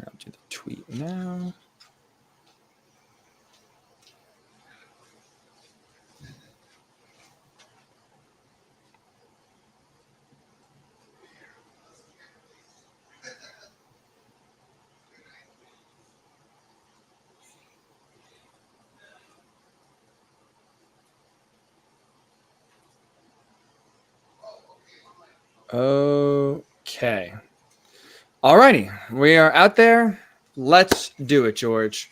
I'll do the tweet now. Okay. Alrighty. We are out there. Let's do it, George.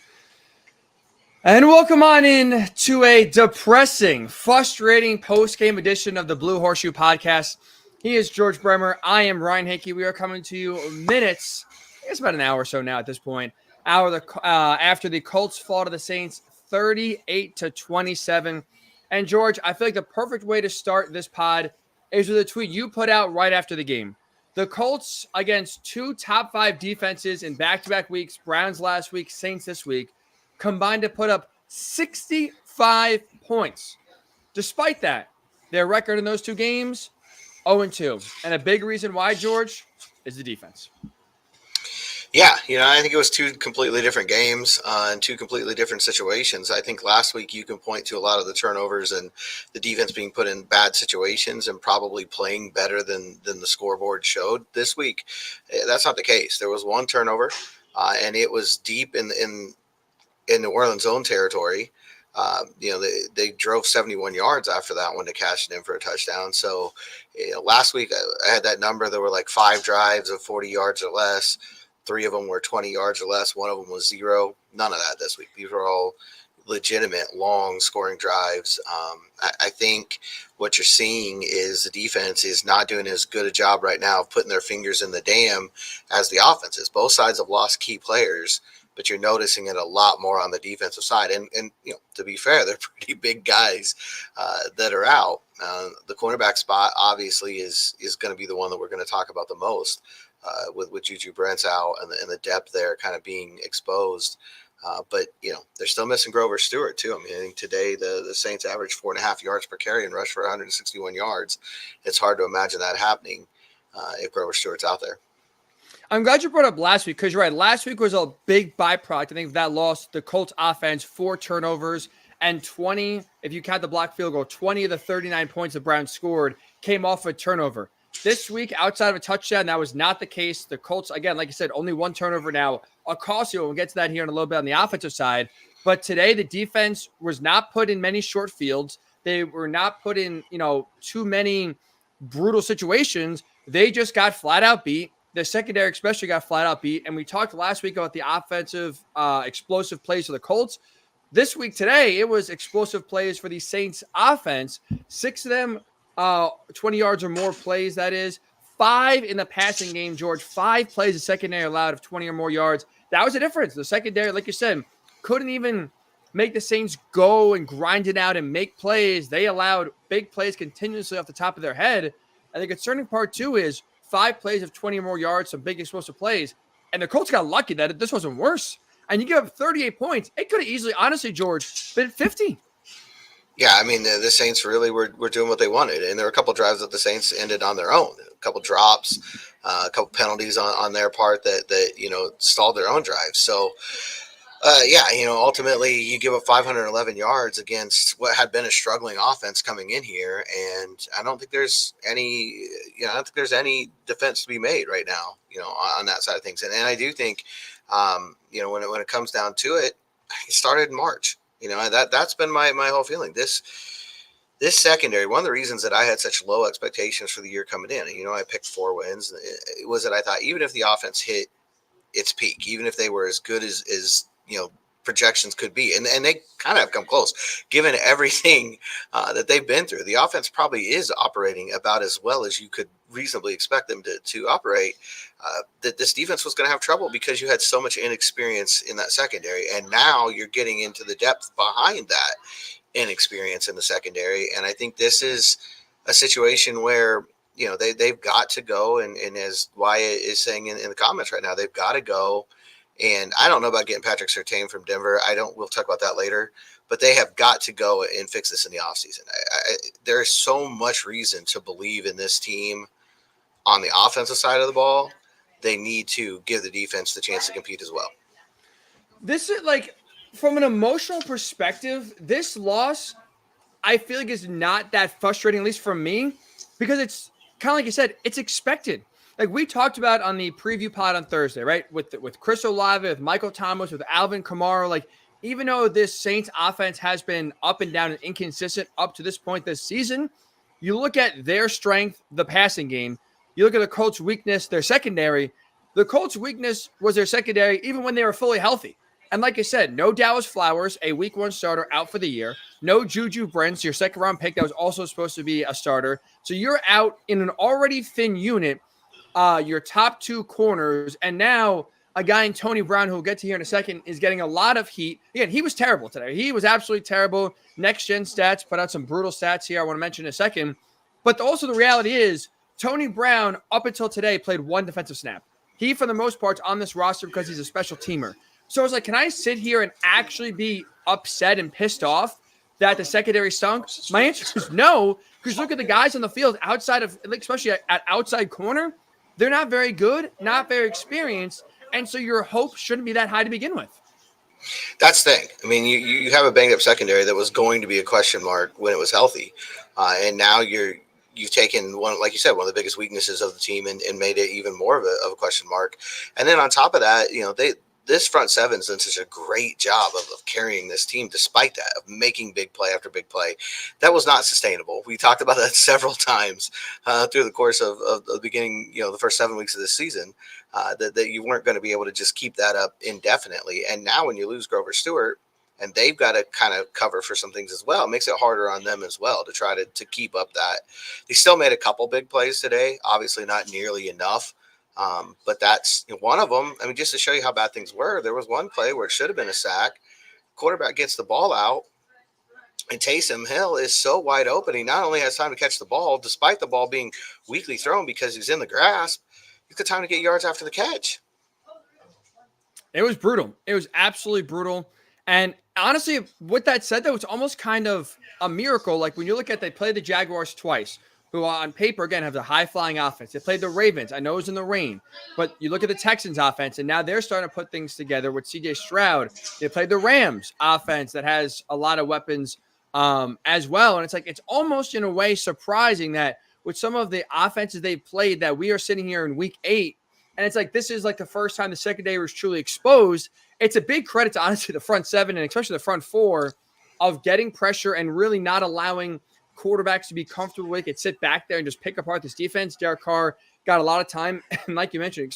And welcome on in to a depressing, frustrating post-game edition of the Blue Horseshoe podcast. He is George Bremer. I am Ryan Hickey. We are coming to you minutes, I guess about an hour or so now at this point, after the Colts fall to the Saints 38-27. And George, I feel like the perfect way to start this pod is with a tweet you put out right after the game. The Colts against two top 5 defenses in back-to-back weeks, Browns last week, Saints this week, combined to put up 65 points. Despite that, their record in those two games, 0-2. And a big reason why, George, is the defense. Yeah, I think it was two completely different games and two completely different situations. I think last week you can point to a lot of the turnovers and the defense being put in bad situations and probably playing better than the scoreboard showed. This week, that's not the case. There was one turnover, and it was deep in New Orleans' own territory. They drove 71 yards after that one to cash it in for a touchdown. So, last week I had that number. There were like 5 drives of 40 yards or less. 3 of them were 20 yards or less. 1 of them was 0. None of that this week. These were all legitimate, long scoring drives. I think what you're seeing is the defense is not doing as good a job right now of putting their fingers in the dam as the offense is. Both sides have lost key players, but you're noticing it a lot more on the defensive side. And to be fair, they're pretty big guys that are out. The cornerback spot obviously is going to be the one that we're going to talk about the most with Juju Brents out and the depth there kind of being exposed. But they're still missing Grover Stewart too. I mean, I think today the Saints averaged 4.5 yards per carry and rushed for 161 yards. It's hard to imagine that happening if Grover Stewart's out there. I'm glad you brought up last week because you're right. Last week was a big byproduct. I think that loss, the Colts offense, 4 turnovers and 20, if you count the block field goal, 20 of the 39 points the Browns scored came off a turnover. This week, outside of a touchdown, that was not the case. The Colts, again, like I said, only 1 turnover now. I'll cost you. We'll get to that here in a little bit on the offensive side. But today, the defense was not put in many short fields. They were not put in, too many brutal situations. They just got flat out beat. The secondary especially got flat out beat. And we talked last week about the offensive explosive plays for the Colts. This week, today, it was explosive plays for the Saints offense. 6 of them 20 yards or more plays, that is. 5 in the passing game, George. 5 plays the secondary allowed of 20 or more yards. That was the difference. The secondary, like you said, couldn't even make the Saints go and grind it out and make plays. They allowed big plays continuously off the top of their head. And the concerning part, too, is 5 plays of 20 or more yards, some big explosive plays. And the Colts got lucky that this wasn't worse. And you give up 38 points. It could have easily, honestly, George, been 50. Yeah, I mean, the Saints really were doing what they wanted. And there were a couple of drives that the Saints ended on their own. A couple drops, a couple penalties on their part that stalled their own drives. So, ultimately you give up 511 yards against what had been a struggling offense coming in here. And I don't think there's any defense to be made right now, on that side of things. And I do think, when it comes down to it, it started in March. That's been my whole feeling. This secondary, one of the reasons that I had such low expectations for the year coming in, I picked 4 wins, it was that I thought even if the offense hit its peak, even if they were as good as projections could be, and they kind of have come close, given everything that they've been through, the offense probably is operating about as well as you could reasonably expect them to operate, that this defense was going to have trouble because you had so much inexperience in that secondary. And now you're getting into the depth behind that inexperience in the secondary. And I think this is a situation where, they've got to go. And as Wyatt is saying in the comments right now, they've got to go. And I don't know about getting Patrick Surtain from Denver. We'll talk about that later. But they have got to go and fix this in the offseason. There is so much reason to believe in this team on the offensive side of the ball they need to give the defense the chance to compete as well. This is like, from an emotional perspective, this loss I feel like is not that frustrating, at least for me, because it's kind of like you said, it's expected. Like we talked about on the preview pod on Thursday, right? With Chris Olave, with Michael Thomas, with Alvin Kamara. Like, even though this Saints offense has been up and down and inconsistent up to this point this season, you look at their strength, the passing game. You look at the Colts' weakness, their secondary. The Colts' weakness was their secondary even when they were fully healthy. And like I said, no Dallas Flowers, a week one starter, out for the year. No Juju Brents, your second round pick that was also supposed to be a starter. So you're out in an already thin unit, your top two corners, and now a guy in Tony Brown, who we'll get to here in a second, is getting a lot of heat. Again, he was terrible today. He was absolutely terrible. Next gen stats put out some brutal stats here I want to mention in a second. But also the reality is Tony Brown, up until today, played one defensive snap. He, for the most part, is on this roster because he's a special teamer. So I was like, can I sit here and actually be upset and pissed off that the secondary stunk? My answer is no, because look at the guys on the field outside of, especially at outside corner. They're not very good, not very experienced, and so your hope shouldn't be that high to begin with. That's the thing. I mean, you have a banged up secondary that was going to be a question mark when it was healthy, and now you've taken one, like you said, one of the biggest weaknesses of the team and made it even more of a question mark. And then on top of that, this front seven's done such a great job of carrying this team despite that, of making big play after big play. That was not sustainable. We talked about that several times through the course of the beginning, the first 7 weeks of this season, that you weren't going to be able to just keep that up indefinitely. And now when you lose Grover Stewart, and they've got to kind of cover for some things as well, it makes it harder on them as well to try to keep up that. They still made a couple big plays today, obviously not nearly enough. But that's one of them. I mean, just to show you how bad things were, there was one play where it should have been a sack. Quarterback gets the ball out, and Taysom Hill is so wide open. He not only has time to catch the ball, despite the ball being weakly thrown because he's in the grasp, he's got time to get yards after the catch. It was brutal. It was absolutely brutal. And honestly, with that said, though, it's almost kind of a miracle. Like when you look at, they played the Jaguars twice, who on paper, again, have the high-flying offense. They played the Ravens. I know it was in the rain. But you look at the Texans offense, and now they're starting to put things together with C.J. Stroud. They played the Rams offense that has a lot of weapons as well. And it's like, it's almost in a way surprising that with some of the offenses they've played that we are sitting here in week 8, and it's like, this is like the first time the secondary was truly exposed. It's a big credit to, honestly, the front 7 and especially the front 4 of getting pressure and really not allowing quarterbacks to be comfortable with it, sit back there and just pick apart this defense. Derek Carr got a lot of time. And like you mentioned,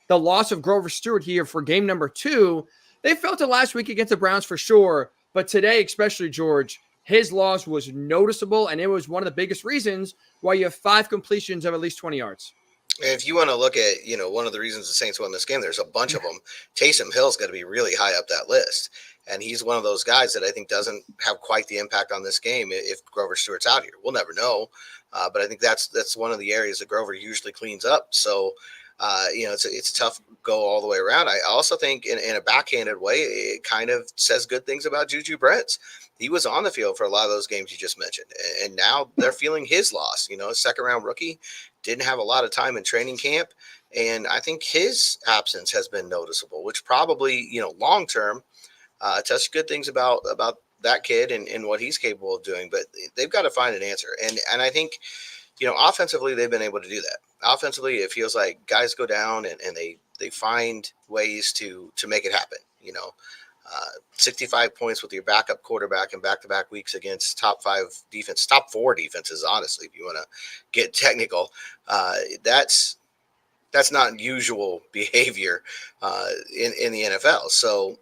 the loss of Grover Stewart here for game number 2, they felt it last week against the Browns for sure. But today, especially, George, his loss was noticeable. And it was one of the biggest reasons why you have 5 completions of at least 20 yards. If you want to look at, one of the reasons the Saints won this game, there's a bunch of them. Taysom Hill's got to be really high up that list. And he's one of those guys that I think doesn't have quite the impact on this game if Grover Stewart's out here. We'll never know. But I think that's one of the areas that Grover usually cleans up. So, it's a tough go all the way around. I also think in a backhanded way, it kind of says good things about Juju Brents. He was on the field for a lot of those games you just mentioned. And now they're feeling his loss. A second-round rookie didn't have a lot of time in training camp. And I think his absence has been noticeable, which probably, long-term tells good things about that kid and what he's capable of doing. But they've got to find an answer. And I think, offensively, they've been able to do that. Offensively, it feels like guys go down and they find ways to make it happen. 65 points with your backup quarterback in back-to-back weeks against top 5 defense, top 4 defenses, honestly, if you want to get technical. That's not usual behavior in the NFL. So,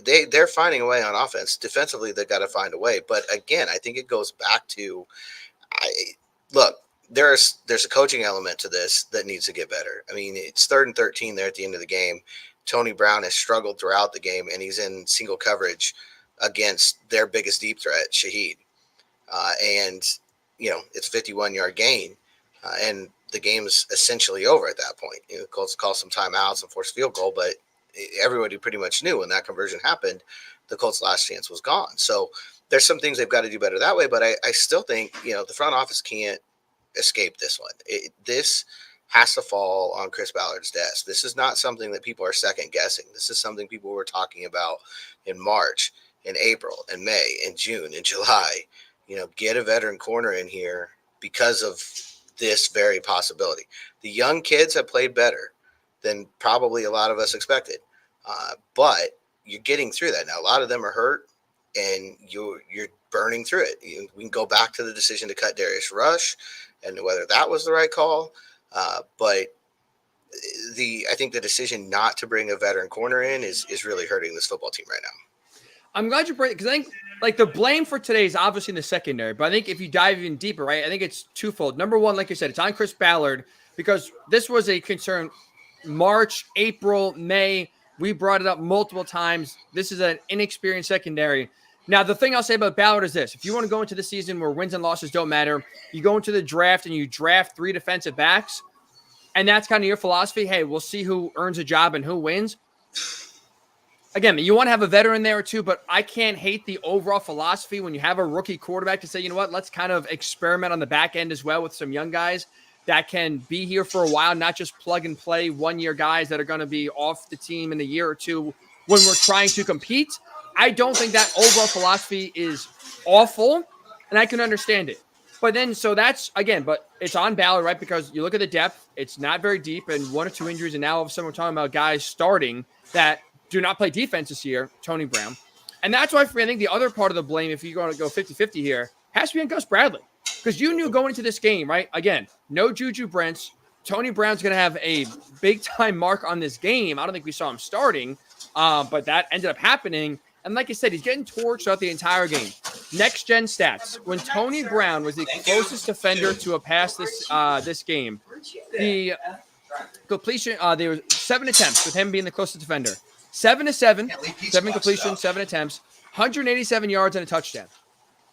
they're finding a way on offense. Defensively, they've got to find a way. But again, I think it goes back to, look, there's a coaching element to this that needs to get better. I mean, it's 3rd and 13 there at the end of the game. Tony Brown has struggled throughout the game, and he's in single coverage against their biggest deep threat, Shaheed. And it's a 51-yard gain, and the game's essentially over at that point. The Colts call some timeouts and force field goal, but everybody pretty much knew when that conversion happened, the Colts' last chance was gone. So there's some things they've got to do better that way, but I still think, the front office can't escape this one. This has to fall on Chris Ballard's desk. This is not something that people are second guessing. This is something people were talking about in March, in April, in May, in June, in July. Get a veteran corner in here because of this very possibility. The young kids have played better than probably a lot of us expected, but you're getting through that now. A lot of them are hurt, and you're burning through it. We can go back to the decision to cut Darius Rush and whether that was the right call. But I think the decision not to bring a veteran corner in is really hurting this football team right now. I'm glad you bring it, because I think like the blame for today is obviously in the secondary, but I think if you dive even deeper, right, I think it's twofold. Number one, like you said, it's on Chris Ballard, because this was a concern March, April, May. We brought it up multiple times. This is an inexperienced secondary. Now, the thing I'll say about Ballard is this. If you want to go into the season where wins and losses don't matter, you go into the draft and you draft 3 defensive backs, and that's kind of your philosophy. Hey, we'll see who earns a job and who wins. Again, you want to have a veteran there too, but I can't hate the overall philosophy when you have a rookie quarterback to say, you know what, let's kind of experiment on the back end as well with some young guys that can be here for a while, not just plug and play 1-year guys that are going to be off the team in a year or two when we're trying to compete. I don't think that overall philosophy is awful, and I can understand it. But then, so that's, again, but it's on Ballard, right? Because you look at the depth, it's not very deep, and 1 or 2 injuries, and now all of a sudden we're talking about guys starting that do not play defense this year, Tony Brown. And that's why, for me, I think the other part of the blame, if you're going to go 50-50 here, has to be on Gus Bradley. Because you knew going into this game, right? Again, no Juju Brents. Tony Brown's going to have a big-time mark on this game. I don't think we saw him starting, but that ended up happening. And like I said, he's getting torched throughout the entire game. Next-gen stats. When Tony Brown was the closest defender to a pass this game, the completion, there were 7 attempts with him being the closest defender. 7 to 7, 7 completions, 7 attempts, 187 yards and a touchdown.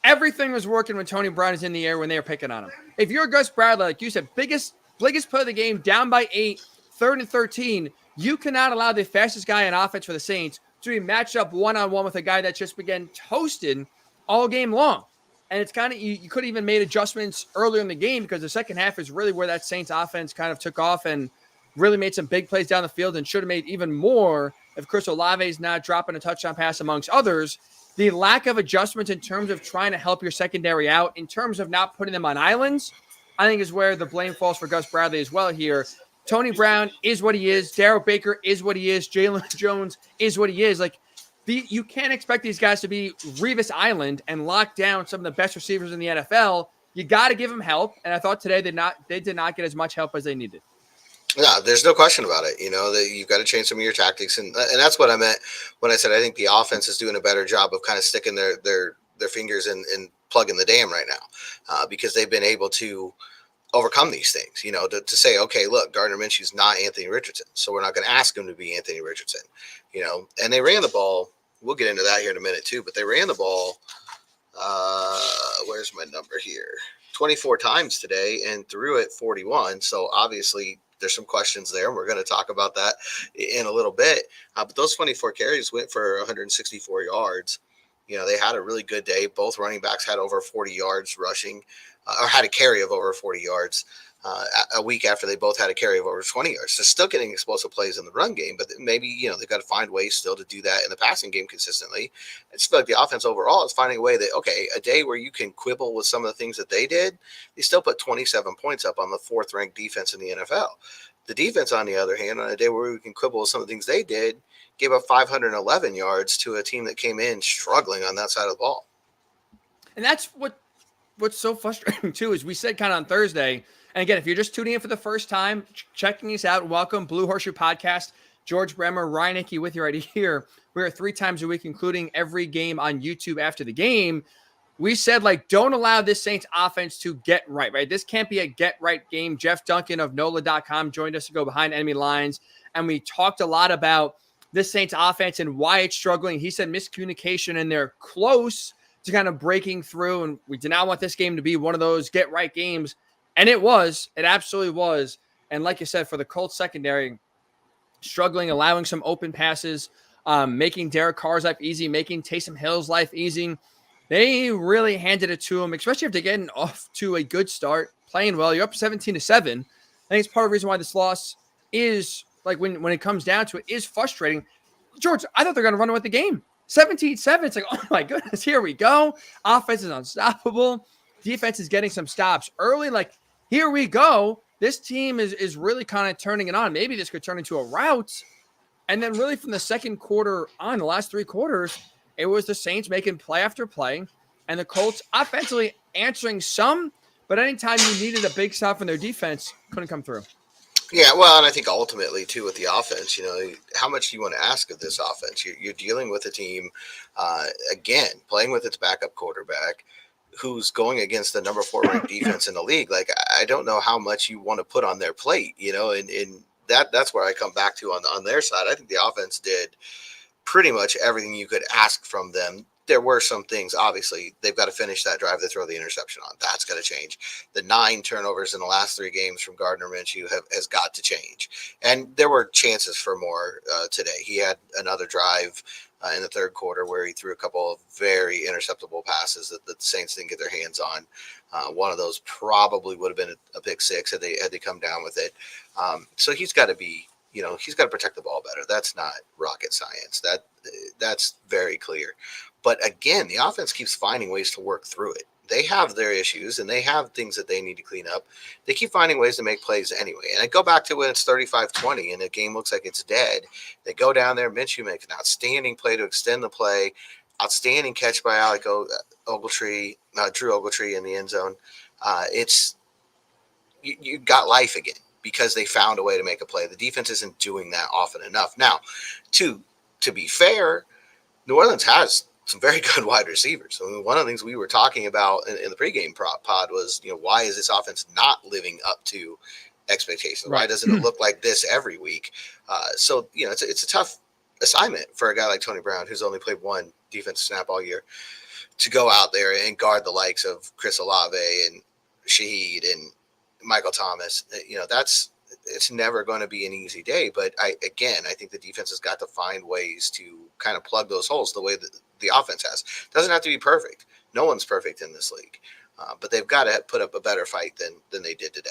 Everything was working when Tony Brown is in the air when they were picking on him. If you're Gus Bradley, like you said, biggest play of the game, down by 8, 3rd and 13, you cannot allow the fastest guy in offense for the Saints to be matched up one-on-one with a guy that just began toasted all game long. And it's kind of, you could have even made adjustments earlier in the game, because the second half is really where that Saints offense kind of took off and really made some big plays down the field, and should have made even more if Chris Olave is not dropping a touchdown pass amongst others. The lack of adjustments in terms of trying to help your secondary out, in terms of not putting them on islands, I think is where the blame falls for Gus Bradley as well here. Tony Brown is what he is. Darryl Baker is what he is. Jalen Jones is what he is. Like, you can't expect these guys to be Revis Island and lock down some of the best receivers in the NFL. You got to give them help. And I thought today they did not get as much help as they needed. No, there's no question about it. That you've got to change some of your tactics, and that's what I meant when I said I think the offense is doing a better job of kind of sticking their fingers and plugging the dam right now, because they've been able to overcome these things. To say, okay, look, Gardner Minshew's not Anthony Richardson, so we're not going to ask him to be Anthony Richardson. And they ran the ball. We'll get into that here in a minute too, but they ran the ball. Where's my number here? 24 times today and threw it 41. So obviously, there's some questions there. We're going to talk about that in a little bit. But those 24 carries went for 164 yards. They had a really good day. Both running backs had over 40 yards rushing, or had a carry of over 40 yards a week after they both had a carry of over 20 yards. They're still getting explosive plays in the run game, but maybe, they've got to find ways still to do that in the passing game consistently. I just feel like the offense overall is finding a way that, okay, a day where you can quibble with some of the things that they did, they still put 27 points up on the 4th ranked defense in the NFL. The defense, on the other hand, on a day where we can quibble with some of the things they did, gave up 511 yards to a team that came in struggling on that side of the ball. And that's what's so frustrating too, is we said kind of on Thursday, and again, if you're just tuning in for the first time, checking us out, welcome, Blue Horseshoe Podcast. George Bremer, Ryan Hickey with you right here. We're 3 times a week, including every game on YouTube after the game. We said, don't allow this Saints offense to get right? This can't be a get-right game. Jeff Duncan of NOLA.com joined us to go behind enemy lines, and we talked a lot about this Saints offense and why it's struggling. He said miscommunication, and they're close to kind of breaking through, and we did not want this game to be one of those get-right games. And it was. It absolutely was. And like you said, for the Colts secondary, struggling, allowing some open passes, making Derek Carr's life easy, making Taysom Hill's life easy. They really handed it to him, especially after getting off to a good start, playing well. You're up 17-7. I think it's part of the reason why this loss is, like, when it comes down to it, is frustrating. George, I thought they're going to run away with the game. 17-7. It's like, oh my goodness, here we go. Offense is unstoppable. Defense is getting some stops early. Like, here we go. This team is really kind of turning it on. Maybe this could turn into a rout. And then really from the second quarter on, the last three quarters, it was the Saints making play after play and the Colts offensively answering some, but anytime you needed a big stop from their defense, couldn't come through. Yeah, well, and I think ultimately, too, with the offense, how much do you want to ask of this offense? You're dealing with a team, again, playing with its backup quarterback, who's going against the number 4 ranked defense in the league. Like, I don't know how much you want to put on their plate, and that's where I come back to on their side. I think the offense did pretty much everything you could ask from them. There were some things, obviously, they've got to finish that drive they throw the interception on. That's got to change. The 9 turnovers in the last 3 games from Gardner Minshew has got to change. And there were chances for more today. He had another drive in the third quarter where he threw a couple of very interceptable passes that the Saints didn't get their hands on. One of those probably would have been a pick six had they come down with it. So he's got to be, he's got to protect the ball better. That's not rocket science. That's very clear. But again, the offense keeps finding ways to work through it. They have their issues and they have things that they need to clean up. They keep finding ways to make plays anyway. And I go back to when it's 35-20 and the game looks like it's dead. They go down there. Minshew makes an outstanding play to extend the play. Outstanding catch by Alec Ogletree, Drew Ogletree in the end zone. You got life again because they found a way to make a play. The defense isn't doing that often enough. Now, to be fair, New Orleans has some very good wide receivers. I mean, one of the things we were talking about in the pregame pod was, why is this offense not living up to expectations? Right. Why doesn't it look like this every week? So it's a tough assignment for a guy like Tony Brown, who's only played 1 defensive snap all year, to go out there and guard the likes of Chris Olave and Shaheed and Michael Thomas. It's never going to be an easy day. But I think the defense has got to find ways to kind of plug those holes the way that the offense has. Doesn't have to be perfect. No one's perfect in this league. But they've got to put up a better fight than they did today.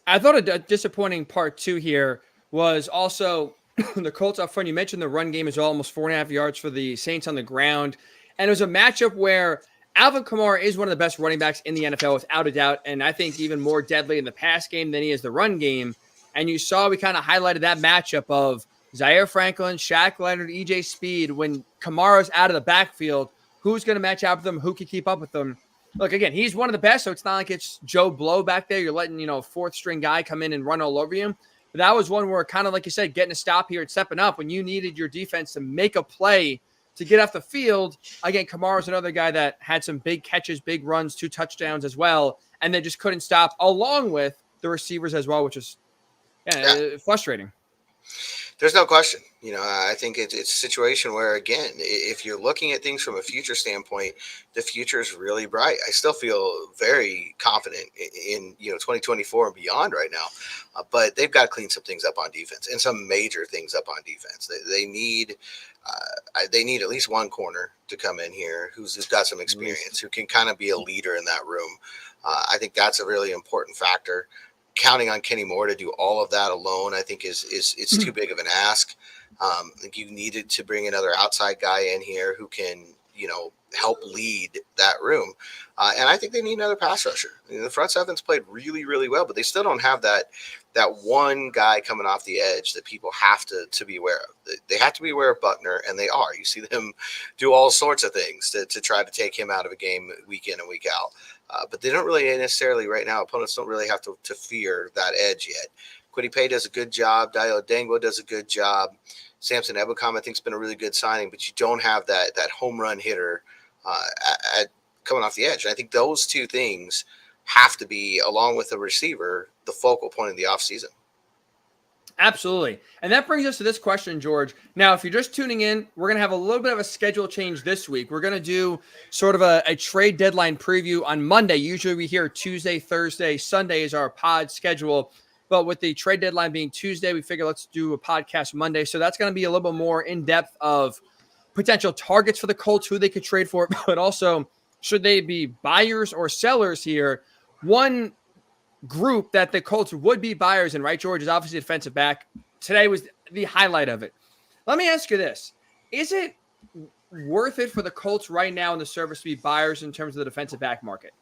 I thought a disappointing part 2 here was also the Colts up front. You mentioned the run game is almost 4.5 yards for the Saints on the ground. And it was a matchup where Alvin Kamara is one of the best running backs in the NFL without a doubt. And I think even more deadly in the pass game than he is the run game. And you saw we kind of highlighted that matchup of Zaire Franklin, Shaq Leonard, EJ Speed. When Kamara's out of the backfield, who's going to match up with them? Who can keep up with them? Look, again, he's one of the best, so it's not like it's Joe Blow back there. You're letting, a 4th string guy come in and run all over you. But that was one where, kind of like you said, getting a stop here and stepping up when you needed your defense to make a play to get off the field. Again, Kamara's another guy that had some big catches, big runs, 2 touchdowns as well, and they just couldn't stop, along with the receivers as well, which is frustrating. There's no question. I think it's a situation where, again, if you're looking at things from a future standpoint, the future is really bright. I still feel very confident in 2024 and beyond right now, but they've got to clean some things up on defense and some major things up on defense. They need at least one corner to come in here who's got some experience, who can kind of be a leader in that room. I think that's a really important factor. Counting on Kenny Moore to do all of that alone, I think it's too big of an ask. I think you needed to bring another outside guy in here who can, help lead that room. And I think they need another pass rusher. The front seven's played really, really well, but they still don't have that one guy coming off the edge that people have to be aware of. They have to be aware of Buckner, and they are. You see them do all sorts of things to try to take him out of a game week in and week out. But they don't really necessarily right now. Opponents don't really have to fear that edge yet. Kwity Paye does a good job. Dayo Dengwa does a good job. Samson Ebukam, I think, has been a really good signing, but you don't have that home run hitter coming off the edge. And I think those 2 things have to be, along with the receiver, the focal point of the offseason. Absolutely. And that brings us to this question, George. Now, if you're just tuning in, we're going to have a little bit of a schedule change this week. We're going to do sort of a trade deadline preview on Monday. Usually we hear Tuesday, Thursday, Sunday is our pod schedule. But with the trade deadline being Tuesday, we figure let's do a podcast Monday. So that's going to be a little bit more in-depth of potential targets for the Colts, who they could trade for, but also should they be buyers or sellers here. One group that the Colts would be buyers in, right? George is obviously a defensive back. Today was the highlight of it. Let me ask you this. Is it worth it for the Colts right now in the service to be buyers in terms of the defensive back market?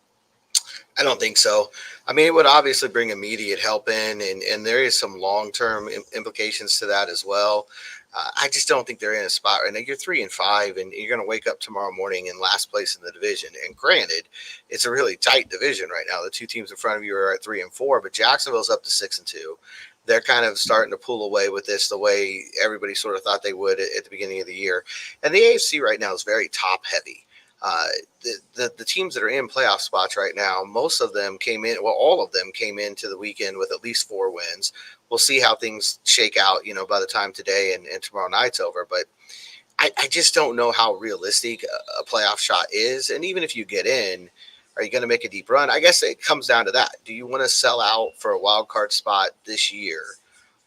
I don't think so. I mean, it would obviously bring immediate help in, and there is some long-term implications to that as well. I just don't think they're in a spot right now. You're 3-5, and you're going to wake up tomorrow morning in last place in the division. And granted, it's a really tight division right now. The two teams in front of you are at 3-4, but Jacksonville's up to 6-2. They're kind of starting to pull away with this the way everybody sort of thought they would at the beginning of the year. And the AFC right now is very top-heavy. The teams that are in playoff spots right now, most of them came in, well, all of them came into the weekend with at least 4 wins. We'll see how things shake out, by the time today and tomorrow night's over. But I just don't know how realistic a playoff shot is. And even if you get in, are you going to make a deep run? I guess it comes down to that. Do you want to sell out for a wild card spot this year?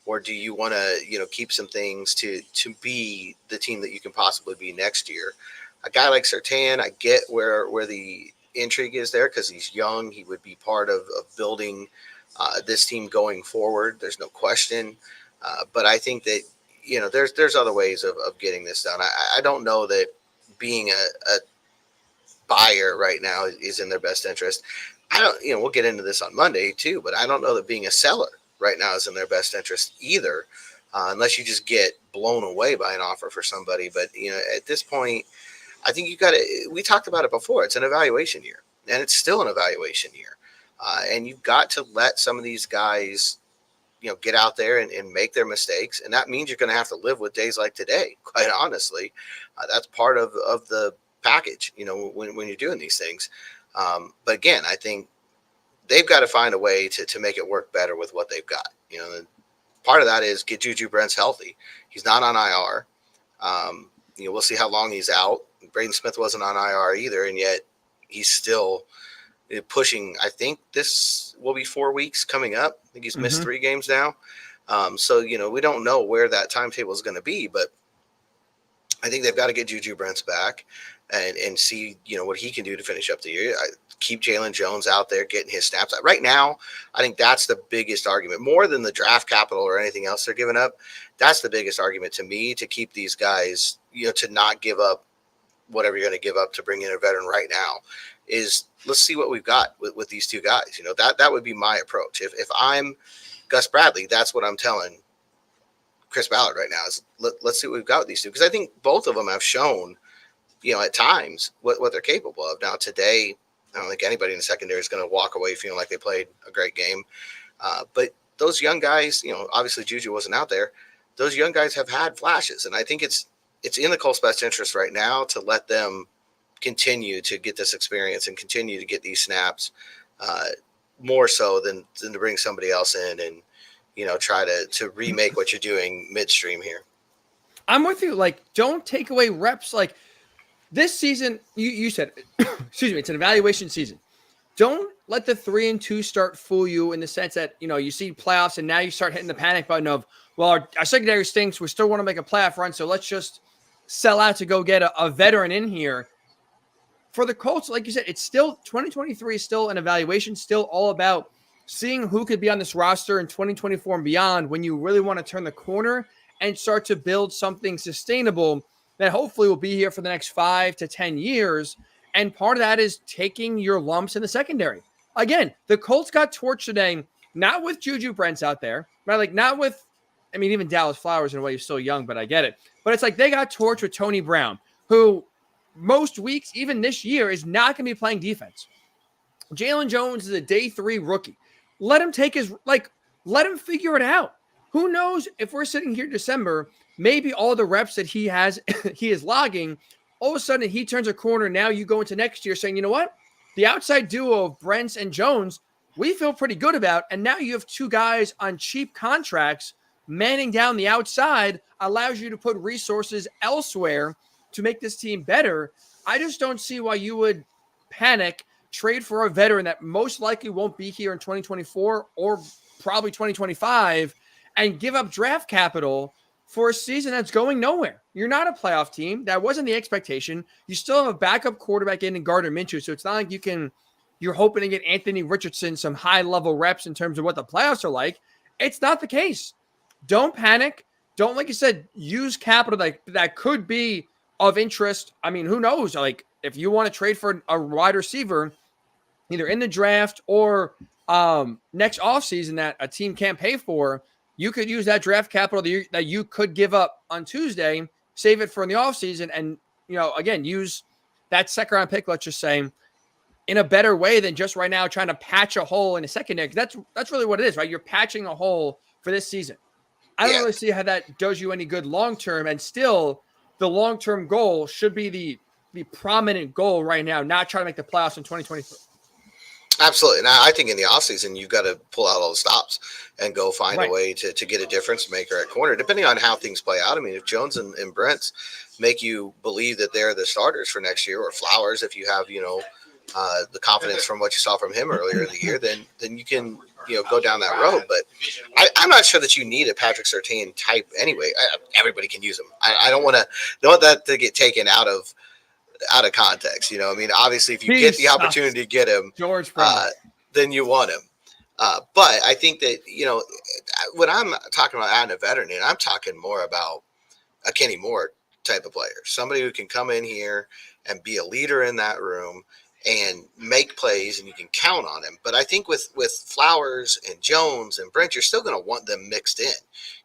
Or do you want to, keep some things to be the team that you can possibly be next year? A guy like Surtain, I get where the intrigue is there because he's young. He would be part of building this team going forward. There's no question. But I think that, there's other ways of getting this done. I don't know that being a buyer right now is in their best interest. I don't, we'll get into this on Monday too, but I don't know that being a seller right now is in their best interest either, unless you just get blown away by an offer for somebody. But, at this point, I think you got to, we talked about it before. It's an evaluation year, and it's still an evaluation year. And you've got to let some of these guys, get out there and make their mistakes. And that means you're going to have to live with days like today, quite honestly. That's part of the package, when you're doing these things. But again, I think they've got to find a way to make it work better with what they've got. Part of that is get Juju Brents healthy. He's not on IR. We'll see how long he's out. Braden Smith wasn't on IR either, and yet he's still pushing. I think this will be 4 weeks coming up. I think he's missed 3 games now. So, we don't know where that timetable is going to be, but I think they've got to get Juju Brents back and see, what he can do to finish up the year. Keep Jalen Jones out there getting his snaps. Right now, I think that's the biggest argument, more than the draft capital or anything else they're giving up. That's the biggest argument to me, to keep these guys, to not give up whatever you're going to give up to bring in a veteran right now. Is let's see what we've got with these two guys. That would be my approach. If I'm Gus Bradley, that's what I'm telling Chris Ballard right now is let's see what we've got with these two. Because I think both of them have shown, at times what they're capable of. Now today, I don't think anybody in the secondary is going to walk away feeling like they played a great game. But those young guys, obviously Juju wasn't out there. Those young guys have had flashes. And I think it's in the Colts' best interest right now to let them continue to get this experience and continue to get these snaps, more so than to bring somebody else in and, try to remake what you're doing midstream here. I'm with you. Like, don't take away reps. Like, this season, you said, excuse me, it's an evaluation season. Don't let the 3-2 start fool you in the sense that, you see playoffs and now you start hitting the panic button of, well, our secondary stinks. We still want to make a playoff run, so let's just sell out to go get a veteran in here. For the Colts, like you said, it's still 2023 is still an evaluation, still all about seeing who could be on this roster in 2024 and beyond when you really want to turn the corner and start to build something sustainable that hopefully will be here for the next 5 to 10 years. And part of that is taking your lumps in the secondary. Again, the Colts got torched today, not with Juju Brents out there, right? Like not with, even Dallas Flowers in a way, he's still young, but I get it. But it's like they got torched with Tony Brown, who most weeks, even this year, is not going to be playing defense. Jalen Jones is a day 3 rookie. Let him let him figure it out. Who knows if we're sitting here in December, maybe all the reps that he has, he is logging, all of a sudden he turns a corner. Now you go into next year saying, you know what? The outside duo of Brents and Jones, we feel pretty good about. And now you have 2 guys on cheap contracts manning down the outside, allows you to put resources elsewhere to make this team better. I just don't see why you would panic, trade for a veteran that most likely won't be here in 2024 or probably 2025 and give up draft capital for a season that's going nowhere. You're not a playoff team. That wasn't the expectation. You still have a backup quarterback in Gardner Minshew, so it's not like you can you're hoping to get Anthony Richardson some high-level reps in terms of what the playoffs are like. It's not the case. Don't panic. Don't, like you said, use capital that could be of interest. I mean, who knows? Like, if you want to trade for a wide receiver, either in the draft or next offseason that a team can't pay for, you could use that draft capital that you could give up on Tuesday, save it for in the offseason, and, again, use that second round pick, let's just say, in a better way than just right now trying to patch a hole in a secondary. That's really what it is, right? You're patching a hole for this season. I don't Yeah. really see how that does you any good long term, and still the long term goal should be the prominent goal right now, not trying to make the playoffs in 2023. Absolutely. Now, I think in the offseason, you've got to pull out all the stops and go find Right. a way to get a difference maker at corner, depending on how things play out. I mean, if Jones and Brents make you believe that they're the starters for next year, or Flowers, if you have, the confidence from what you saw from him earlier in the year, then you can, go down that road. But I'm not sure that you need a Patrick Surtain type anyway. Everybody can use him. I don't want that to get taken out of context. I mean, obviously, if you get the opportunity to get him, George Bremer, then you want him. But I think that, when I'm talking about adding a veteran, I'm talking more about a Kenny Moore type of player, somebody who can come in here and be a leader in that room and make plays, and you can count on him. But I think with Flowers and Jones and Brent, you're still going to want them mixed in.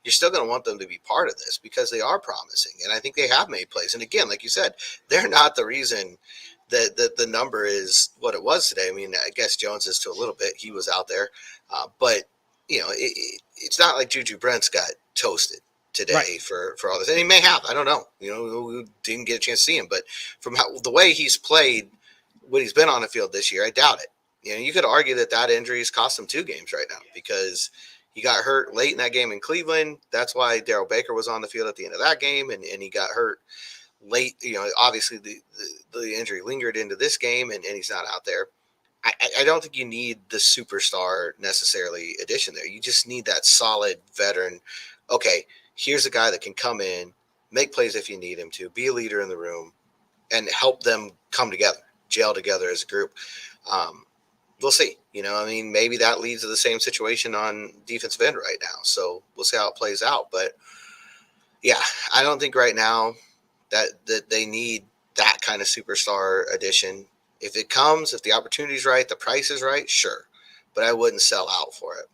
You're still going to want them to be part of this because they are promising. And I think they have made plays. And again, like you said, they're not the reason that the number is what it was today. I mean, I guess Jones is to a little bit. He was out there. But, it's not like Juju Brent's got toasted today, right, for all this. And he may have. I don't know. We didn't get a chance to see him. But from the way he's played, when he's been on the field this year, I doubt it. You could argue that injury has cost him 2 games right now because he got hurt late in that game in Cleveland. That's why Darrell Baker was on the field at the end of that game, and he got hurt late. Obviously the injury lingered into this game, and he's not out there. I don't think you need the superstar necessarily addition there. You just need that solid veteran. Okay, here's a guy that can come in, make plays if you need him to, be a leader in the room, and help them come together, gel together as a group. We'll see. I mean, maybe that leads to the same situation on defensive end right now. So we'll see how it plays out. But yeah, I don't think right now that they need that kind of superstar addition. If it comes, if the opportunity is right, the price is right, sure. But I wouldn't sell out for it.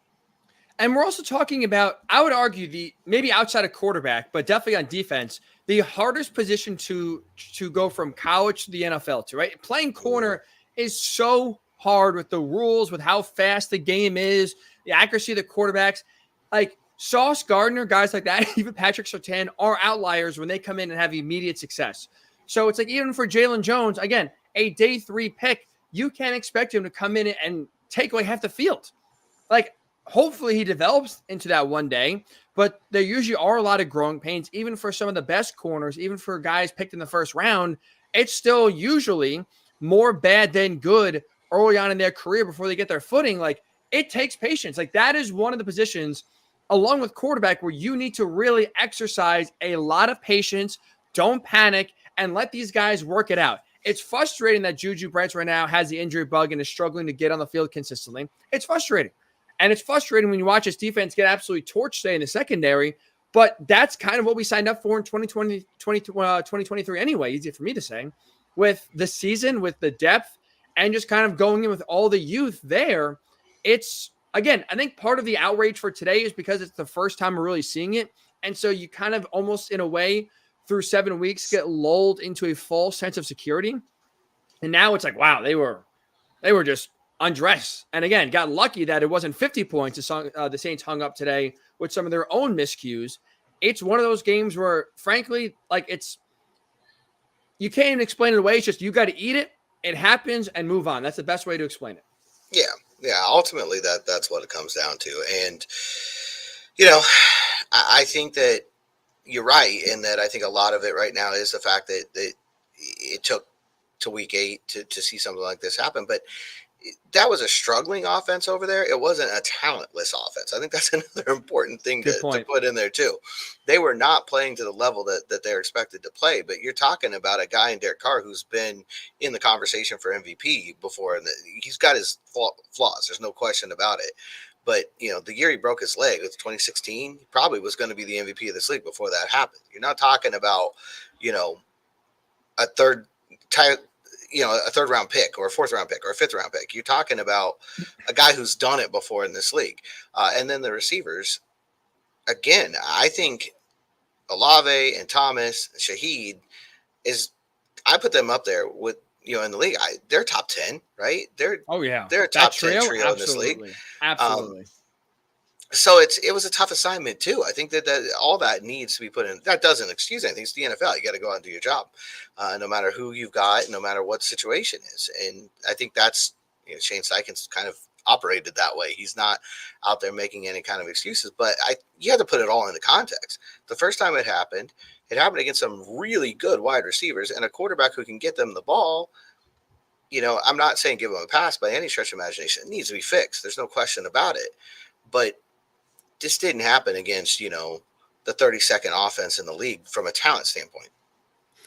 And we're also talking about, I would argue, maybe outside of quarterback, but definitely on defense, the hardest position to go from college to the NFL to, right? Playing corner is so hard with the rules, with how fast the game is, the accuracy of the quarterbacks. Like Sauce Gardner, guys like that, even Patrick Surtain are outliers when they come in and have immediate success. So it's like, even for Jalen Jones, again, a day 3 pick, you can't expect him to come in and take away half the field. Like, hopefully he develops into that one day, but there usually are a lot of growing pains, even for some of the best corners, even for guys picked in the first round. It's still usually more bad than good early on in their career before they get their footing. Like, it takes patience. Like, that is one of the positions, along with quarterback, where you need to really exercise a lot of patience. Don't panic and let these guys work it out. It's frustrating that Juju Brents right now has the injury bug and is struggling to get on the field consistently. It's frustrating. And it's frustrating when you watch his defense get absolutely torched today in the secondary. But that's kind of what we signed up for in 2023 anyway. Easy for me to say. With the season, with the depth, and just kind of going in with all the youth there. It's, again, I think part of the outrage for today is because it's the first time we're really seeing it. And so you kind of almost, in a way, through 7 weeks, get lulled into a false sense of security. And now it's like, wow, they were just undressed. And again, got lucky that it wasn't 50 points the Saints hung up today with some of their own miscues. It's one of those games where, frankly, like, you can't even explain it away. It's just, you got to eat it. It happens and move on. That's the best way to explain it. Yeah. Ultimately, that's what it comes down to. And, I think that you're right in that. I think a lot of it right now is the fact that it took to week 8 to see something like this happen. But that was a struggling offense over there. It wasn't a talentless offense. I think that's another important thing Good to point. put in there too. They were not playing to the level that they're expected to play. But you're talking about a guy in Derek Carr who's been in the conversation for MVP before, and he's got his flaws. There's no question about it. But the year he broke his leg with 2016, he probably was going to be the MVP of this league before that happened. You're not talking about a third type, a third round pick or a fourth round pick or a fifth round pick. You're talking about a guy who's done it before in this league. And then the receivers, again, I think Olave and Thomas, Shaheed I put them up there with, in the league. They're top 10, right? Oh yeah, They're a that top 10 trio in this league. absolutely, absolutely. So it was a tough assignment too. I think that all that needs to be put in. That doesn't excuse anything. It's the NFL. You got to go out and do your job, no matter who you've got, no matter what the situation is. And I think that's Shane Steichen's kind of operated that way. He's not out there making any kind of excuses. But you have to put it all into context. The first time it happened against some really good wide receivers and a quarterback who can get them the ball. I'm not saying give them a pass by any stretch of imagination. It needs to be fixed. There's no question about it. But this didn't happen against, the 32nd offense in the league from a talent standpoint.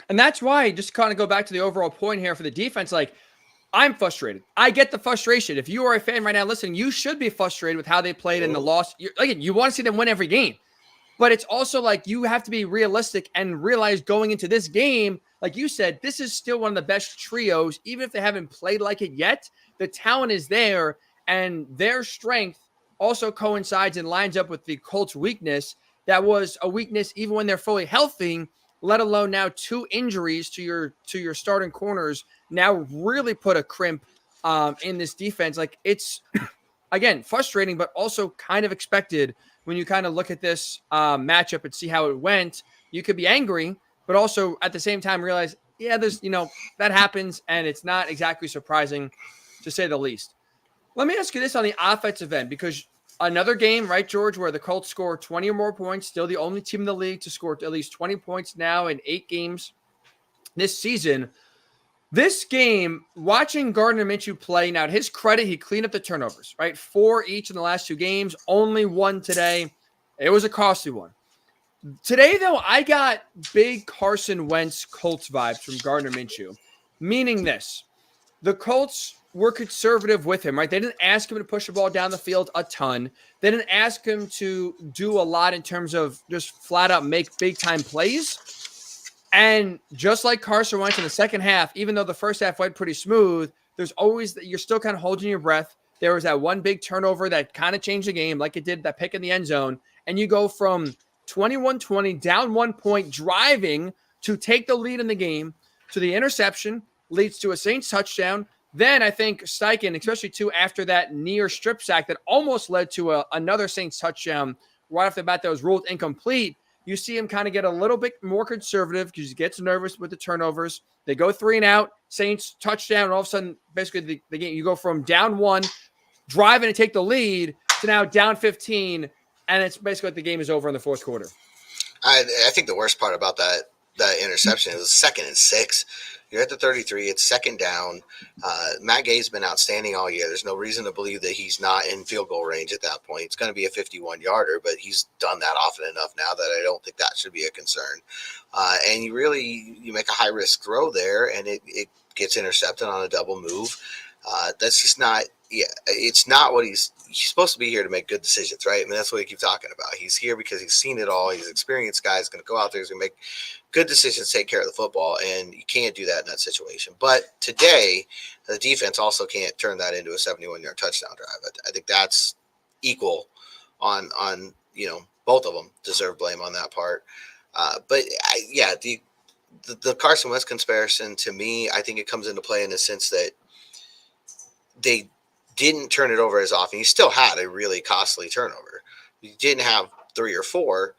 And that's why, just kind of go back to the overall point here for the defense, like, I'm frustrated. I get the frustration. If you are a fan right now listening, you should be frustrated with how they played in the loss. Again, you want to see them win every game. But it's also like you have to be realistic and realize going into this game, like you said, this is still one of the best trios, even if they haven't played like it yet. The talent is there, and their strength also coincides and lines up with the Colts' weakness. That was a weakness even when they're fully healthy, let alone now 2 injuries to your starting corners now really put a crimp in this defense. Like, it's, again, frustrating, but also kind of expected when you kind of look at this matchup and see how it went. You could be angry, but also at the same time realize, yeah, there's, that happens, and it's not exactly surprising, to say the least. Let me ask you this on the offensive end, because another game, right, George, where the Colts score 20 or more points, still the only team in the league to score at least 20 points now in 8 games this season. This game, watching Gardner Minshew play, now to his credit, he cleaned up the turnovers, right? 4 each in the last 2 games, only 1 today. It was a costly one. Today, though, I got big Carson Wentz Colts vibes from Gardner Minshew, meaning this. The Colts were conservative with him, right? They didn't ask him to push the ball down the field a ton. They didn't ask him to do a lot in terms of just flat out make big time plays. And just like Carson Wentz in the second half, even though the first half went pretty smooth, there's always, you're still kind of holding your breath. There was that one big turnover that kind of changed the game, like it did that pick in the end zone. And you go from 21-20, down 1 point, driving to take the lead in the game, to the interception, leads to a Saints touchdown. Then I think Steichen, especially too, after that near strip sack that almost led to another Saints touchdown right off the bat that was ruled incomplete. You see him kind of get a little bit more conservative because he gets nervous with the turnovers. They go 3 and out, Saints touchdown, and all of a sudden, basically the game, you go from down 1, driving to take the lead, to now down 15, and it's basically like the game is over in the fourth quarter. I think the worst part about that interception is 2nd and 6. You're at the 33. It's second down. Matt Gay's been outstanding all year. There's no reason to believe that he's not in field goal range at that point. It's going to be a 51-yarder, but he's done that often enough now that I don't think that should be a concern. And you make a high-risk throw there, and it gets intercepted on a double move. That's just not – yeah, it's not what he's supposed to be here to make good decisions, right? I mean, that's what he keeps talking about. He's here because he's seen it all. He's an experienced guy. He's going to go out there. He's going to make good decisions, take care of the football, and you can't do that in that situation. But today, the defense also can't turn that into a 71-yard touchdown drive. I think that's equal on both of them deserve blame on that part. The Carson Wentz comparison, to me, I think it comes into play in the sense that they didn't turn it over as often. You still had a really costly turnover. You didn't have 3 or 4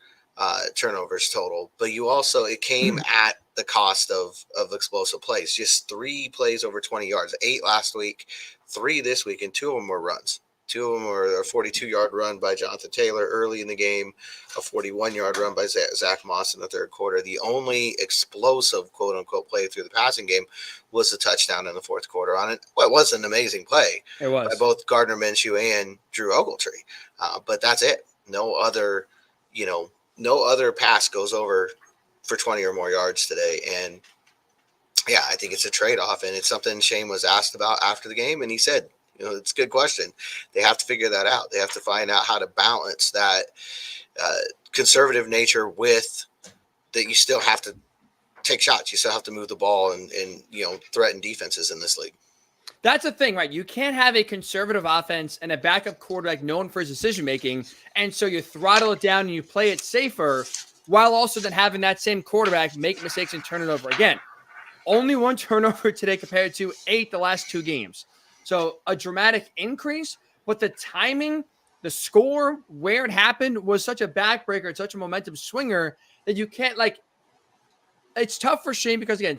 turnovers total, but it came at the cost of explosive plays. Just 3 plays over 20 yards, 8 last week, 3 this week, and 2 of them were runs. Two of them are a 42-yard run by Jonathan Taylor early in the game, a 41-yard run by Zach Moss in the third quarter. The only explosive, quote-unquote, play through the passing game was the touchdown in the fourth quarter on it. Well, it was an amazing play by both Gardner Minshew and Drew Ogletree. But that's it. No other pass goes over for 20 or more yards today. And, yeah, I think it's a trade-off, and it's something Shane was asked about after the game, and he said, it's a good question. They have to figure that out. They have to find out how to balance that conservative nature with that you still have to take shots. You still have to move the ball and threaten defenses in this league. That's the thing, right? You can't have a conservative offense and a backup quarterback known for his decision-making, and so you throttle it down and you play it safer while also then having that same quarterback make mistakes and turn it over again. Only one turnover today compared to 8 the last 2 games. So a dramatic increase, but the timing, the score, where it happened was such a backbreaker, such a momentum swinger that you can't it's tough for Shane because, again,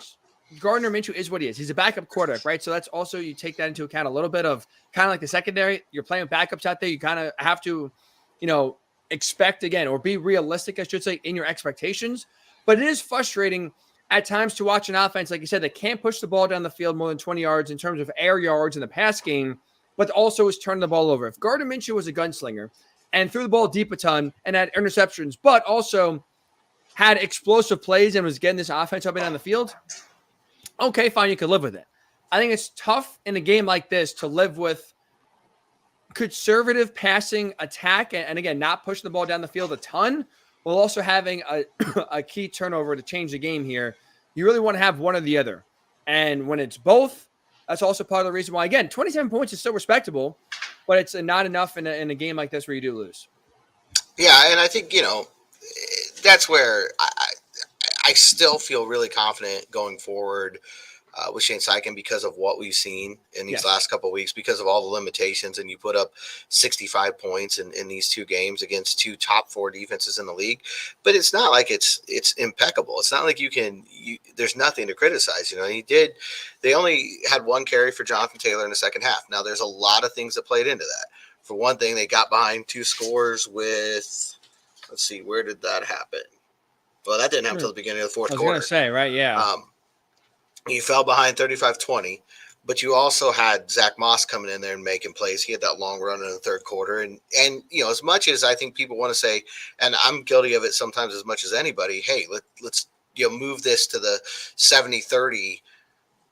Gardner Minshew is what he is. He's a backup quarterback, right? So that's also, you take that into account a little bit of kind of like the secondary. You're playing backups out there. You kind of have to, expect again, or be realistic, I should say, in your expectations. But it is frustrating at times to watch an offense, like you said, that can't push the ball down the field more than 20 yards in terms of air yards in the pass game, but also is turning the ball over. If Gardner Minshew was a gunslinger and threw the ball deep a ton and had interceptions, but also had explosive plays and was getting this offense up and down the field, okay, fine, you could live with it. I think it's tough in a game like this to live with conservative passing attack and again, not pushing the ball down the field a ton, while also having a key turnover to change the game here. You really want to have one or the other. And when it's both, that's also part of the reason why, again, 27 points is still respectable, but it's not enough in a game like this where you do lose. Yeah, and I think, that's where I still feel really confident going forward with Shane Steichen because of what we've seen in these last couple of weeks, because of all the limitations. And you put up 65 points in these 2 games against 2 top 4 defenses in the league. But it's not like it's impeccable. It's not like there's nothing to criticize. They only had 1 carry for Jonathan Taylor in the second half. Now, there's a lot of things that played into that. For one thing, they got behind 2 scores with, let's see, where did that happen? Well, that didn't happen until the beginning of the fourth quarter. I was going to say, right, yeah. You fell behind 35-20, but you also had Zach Moss coming in there and making plays. He had that long run in the third quarter. And as much as I think people want to say, and I'm guilty of it sometimes as much as anybody, hey, let's move this to the 70-30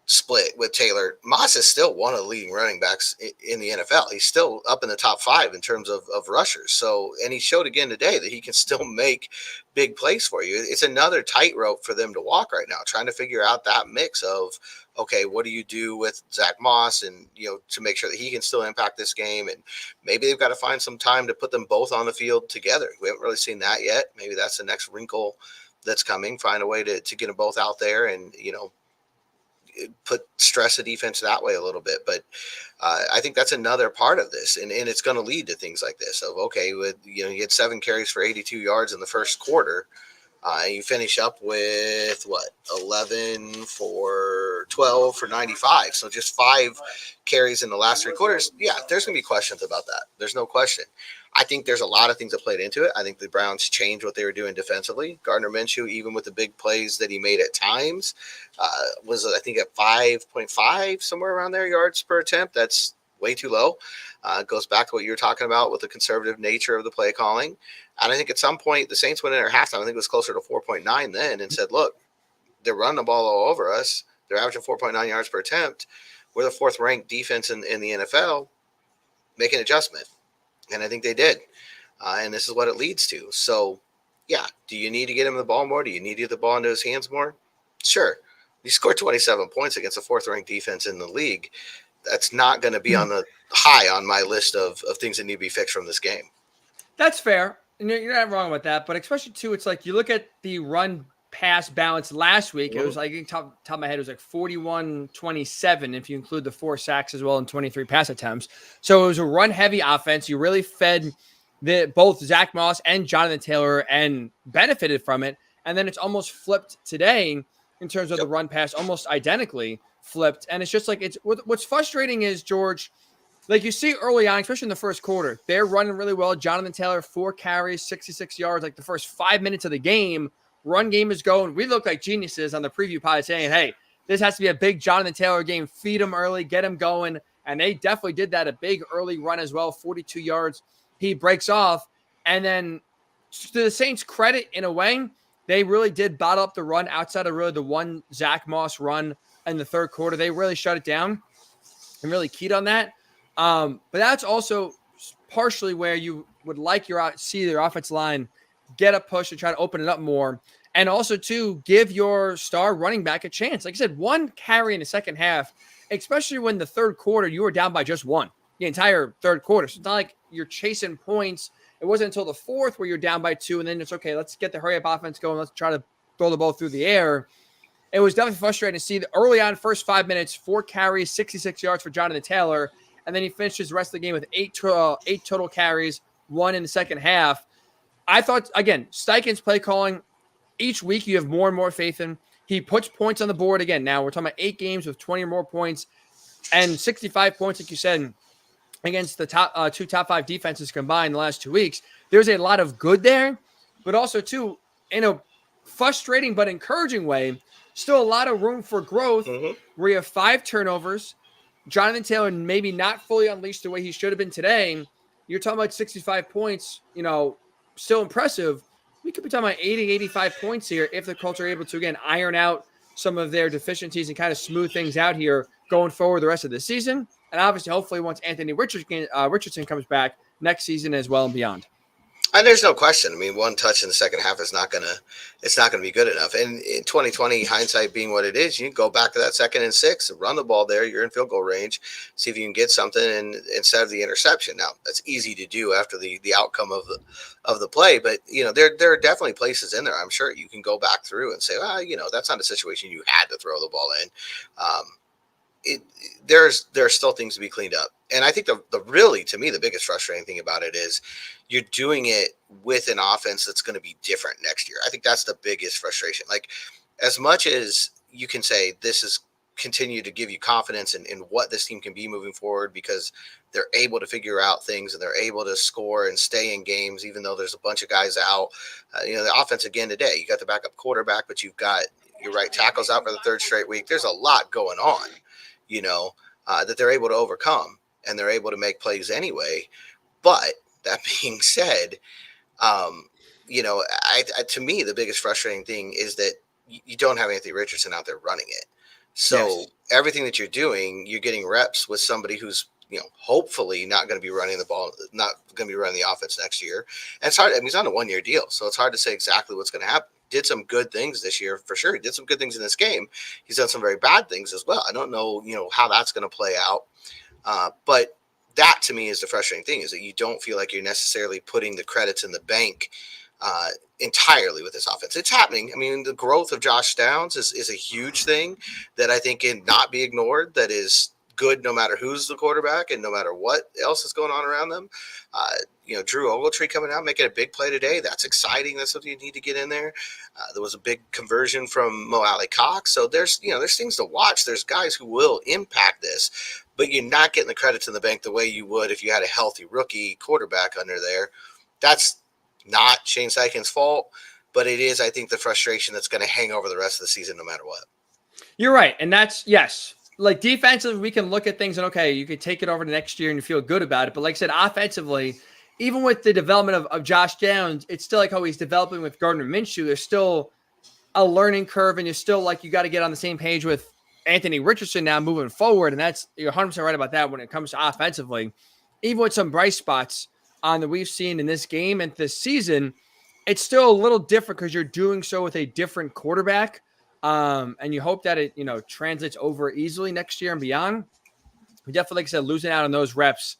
split with Taylor. Moss is still one of the leading running backs in the NFL. He's still up in the top 5 in terms of rushers. So, and he showed again today that he can still make big plays for you. It's another tightrope for them to walk right now, trying to figure out that mix of, okay, what do you do with Zach Moss and, to make sure that he can still impact this game. And maybe they've got to find some time to put them both on the field together. We haven't really seen that yet. Maybe that's the next wrinkle that's coming. Find a way to get them both out there and, put stress the defense that way a little bit. But I think that's another part of this. And it's going to lead to things like this of, okay, you had 7 carries for 82 yards in the first quarter. You finish up with 11 for 12 for 95. So just 5 carries in the last 3 quarters. Yeah, there's going to be questions about that. There's no question. I think there's a lot of things that played into it. I think the Browns changed what they were doing defensively. Gardner Minshew, even with the big plays that he made at times, was, I think, at 5.5, somewhere around there, yards per attempt. That's way too low. It goes back to what you were talking about with the conservative nature of the play calling. And I think at some point, the Saints went in at halftime. I think it was closer to 4.9 then and said, look, they're running the ball all over us. They're averaging 4.9 yards per attempt. We're the 4th-ranked defense in the NFL. Make an adjustment. And I think they did. And this is what it leads to. So, yeah, do you need to get him the ball more? Do you need to get the ball into his hands more? Sure. You scored 27 points against a 4th-ranked defense in the league. That's not going to be on the high on my list of things that need to be fixed from this game. That's fair. And you're not wrong with that. But especially, too, it's like you look at the run-pass balance last week. It was like, top of my head, it was like 41-27 if you include the 4 sacks as well and 23 pass attempts. So it was a run-heavy offense. You really fed both Zach Moss and Jonathan Taylor and benefited from it. And then it's almost flipped today in terms of the run-pass, almost identically flipped. And it's just like, what's frustrating is, George, like you see early on, especially in the first quarter, they're running really well. Jonathan Taylor, 4 carries, 66 yards, like the first 5 minutes of the game. Run game is going. We look like geniuses on the preview pod saying, hey, this has to be a big Jonathan Taylor game. Feed him early, get him going. And they definitely did that. A big early run as well, 42 yards. He breaks off. And then to the Saints' credit, in a way, they really did bottle up the run outside of really the one Zach Moss run in the third quarter. They really shut it down and really keyed on that. But that's also partially where you would like see your offensive line get a push and try to open it up more. And also, to give your star running back a chance. Like I said, 1 carry in the second half, especially when the third quarter, you were down by just 1 the entire third quarter. So it's not like you're chasing points. It wasn't until the fourth where you're down by 2, and then it's okay, let's get the hurry-up offense going. Let's try to throw the ball through the air. It was definitely frustrating to see the early on, first 5 minutes, 4 carries, 66 yards for Jonathan Taylor, and then he finishes the rest of the game with 8 total carries, 1 in the second half. I thought, again, Steichen's play calling, each week you have more and more faith in. He puts points on the board again. Now we're talking about 8 games with 20 or more points and 65 points, like you said, against the top 2 top 5 defenses combined in the last 2 weeks. There's a lot of good there, but also, too, in a frustrating but encouraging way, still a lot of room for growth where you have 5 turnovers. Jonathan Taylor maybe not fully unleashed the way he should have been today. You're talking about 65 points, still impressive. We could be talking about 80, 85 points here if the Colts are able to, again, iron out some of their deficiencies and kind of smooth things out here going forward the rest of the season. And obviously, hopefully, once Anthony Richardson comes back next season as well and beyond. And there's no question. I mean, 1 touch in the second half is not gonna be good enough. And in 2020, hindsight being what it is, you can go back to that 2nd and 6, run the ball there. You're in field goal range. See if you can get something, and instead of the interception. Now that's easy to do after the outcome of the play, but there are definitely places in there. I'm sure you can go back through and say, that's not a situation you had to throw the ball in. There are still things to be cleaned up. And I think the really, to me, the biggest frustrating thing about it is you're doing it with an offense that's going to be different next year. I think that's the biggest frustration. Like, as much as you can say this is continue to give you confidence in what this team can be moving forward, because they're able to figure out things and they're able to score and stay in games, even though there's a bunch of guys out. The offense again today, you got the backup quarterback, but you've got your right tackles out for the 3rd straight week. There's a lot going on, that they're able to overcome. And they're able to make plays anyway. But that being said, to me, the biggest frustrating thing is that you don't have Anthony Richardson out there running it. So everything that you're doing, you're getting reps with somebody who's, hopefully not going to be running the ball, not going to be running the offense next year. And it's hard. I mean, he's on a 1-year deal, so it's hard to say exactly what's going to happen. Did some good things this year for sure. He did some good things in this game. He's done some very bad things as well. I don't know, how that's going to play out. But that to me is the frustrating thing, is that you don't feel like you're necessarily putting the credits in the bank entirely with this offense. It's happening. I mean, the growth of Josh Downs is a huge thing that I think can not be ignored. That is good no matter who's the quarterback and no matter what else is going on around them. Drew Ogletree coming out, making a big play today. That's exciting. That's something you need to get in there. There was a big conversion from Mo Alley Cox. So there's things to watch. There's guys who will impact this, but you're not getting the credits in the bank the way you would if you had a healthy rookie quarterback under there. That's not Shane Steichen's fault, but it is, I think, the frustration that's going to hang over the rest of the season no matter what. You're right. And that's, yes, like defensively, we can look at things and, okay, you could take it over to next year and you feel good about it. But like I said, offensively, even with the development of Josh Downs, it's still like how he's developing with Gardner Minshew. There's still a learning curve, and you're still like, you got to get on the same page with Anthony Richardson now moving forward. And that's, you're 100% right about that when it comes to offensively. Even with some bright spots that we've seen in this game and this season, it's still a little different because you're doing so with a different quarterback. And you hope that it, translates over easily next year and beyond. We definitely, like I said, losing out on those reps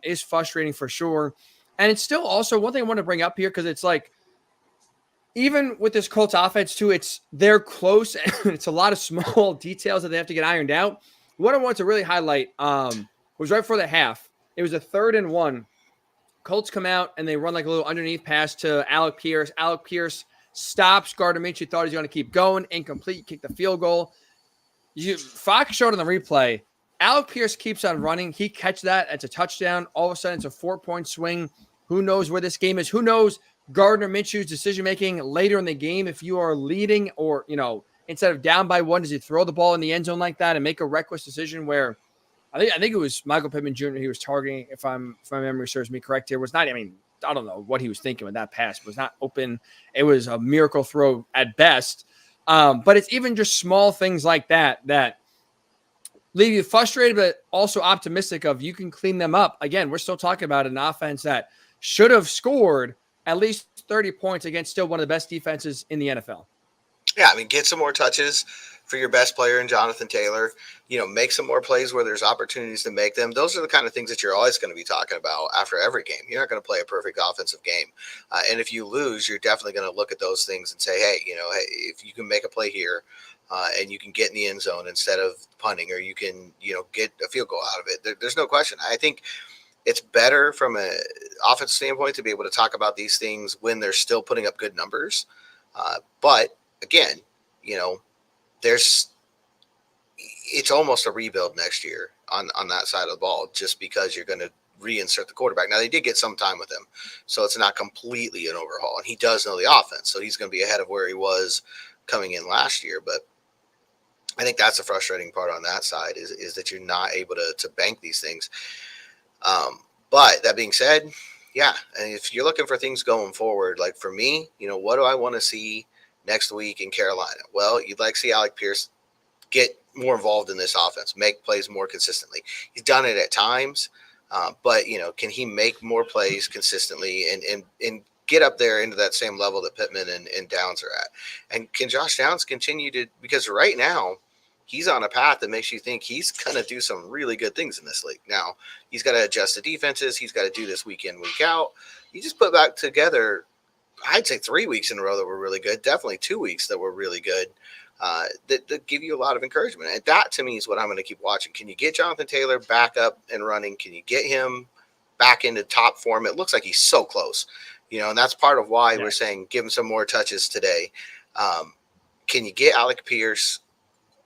is frustrating for sure. And it's still also one thing I want to bring up here, because it's like, even with this Colts offense too, they're close and it's a lot of small details that they have to get ironed out. What I want to really highlight was right before the half. It was a 3rd and 1. Colts come out and they run like a little underneath pass to Alec Pierce. Alec Pierce stops. Gardner Minshew thought he was going to keep going. Incomplete. Kick the field goal. Fox showed on the replay. Alec Pierce keeps on running. He catches that. It's a touchdown. All of a sudden, it's a 4-point swing. Who knows where this game is? Who knows Gardner Minshew's decision-making later in the game? If you are leading or, instead of down by 1, does he throw the ball in the end zone like that and make a reckless decision where I think it was Michael Pittman Jr. he was targeting, if my memory serves me correct here, was not, I don't know what he was thinking with that pass. It was not open. It was a miracle throw at best. But it's even just small things like that leave you frustrated, but also optimistic of you can clean them up. Again, we're still talking about an offense that should have scored at least 30 points against still one of the best defenses in the NFL. Yeah, I mean, get some more touches for your best player in Jonathan Taylor. Make some more plays where there's opportunities to make them. Those are the kind of things that you're always going to be talking about after every game. You're not going to play a perfect offensive game. And if you lose, you're definitely going to look at those things and say, hey, if you can make a play here and you can get in the end zone instead of punting, or you can, get a field goal out of it, there's no question. I think it's better from an offensive standpoint to be able to talk about these things when they're still putting up good numbers. But again, it's almost a rebuild next year on that side of the ball, just because you're going to reinsert the quarterback. Now, they did get some time with him, so it's not completely an overhaul, and he does know the offense, so he's going to be ahead of where he was coming in last year. But I think that's the frustrating part on that side is that you're not able to bank these things. But that being said, yeah, and if you're looking for things going forward, like for me, what do I want to see next week in Carolina? Well, you'd like to see Alec Pierce get more involved in this offense, make plays more consistently. He's done it at times, but can he make more plays consistently and get up there into that same level that Pittman and Downs are at? And can Josh Downs continue to, because right now he's on a path that makes you think he's going to do some really good things in this league. Now, he's got to adjust the defenses. He's got to do this week in, week out. He just put back together, I'd say 3 weeks in a row that were really good, definitely 2 weeks that were really good, that give you a lot of encouragement. And that, to me, is what I'm going to keep watching. Can you get Jonathan Taylor back up and running? Can you get him back into top form? It looks like he's so close, and that's part of why we're saying give him some more touches today. Can you get Alec Pierce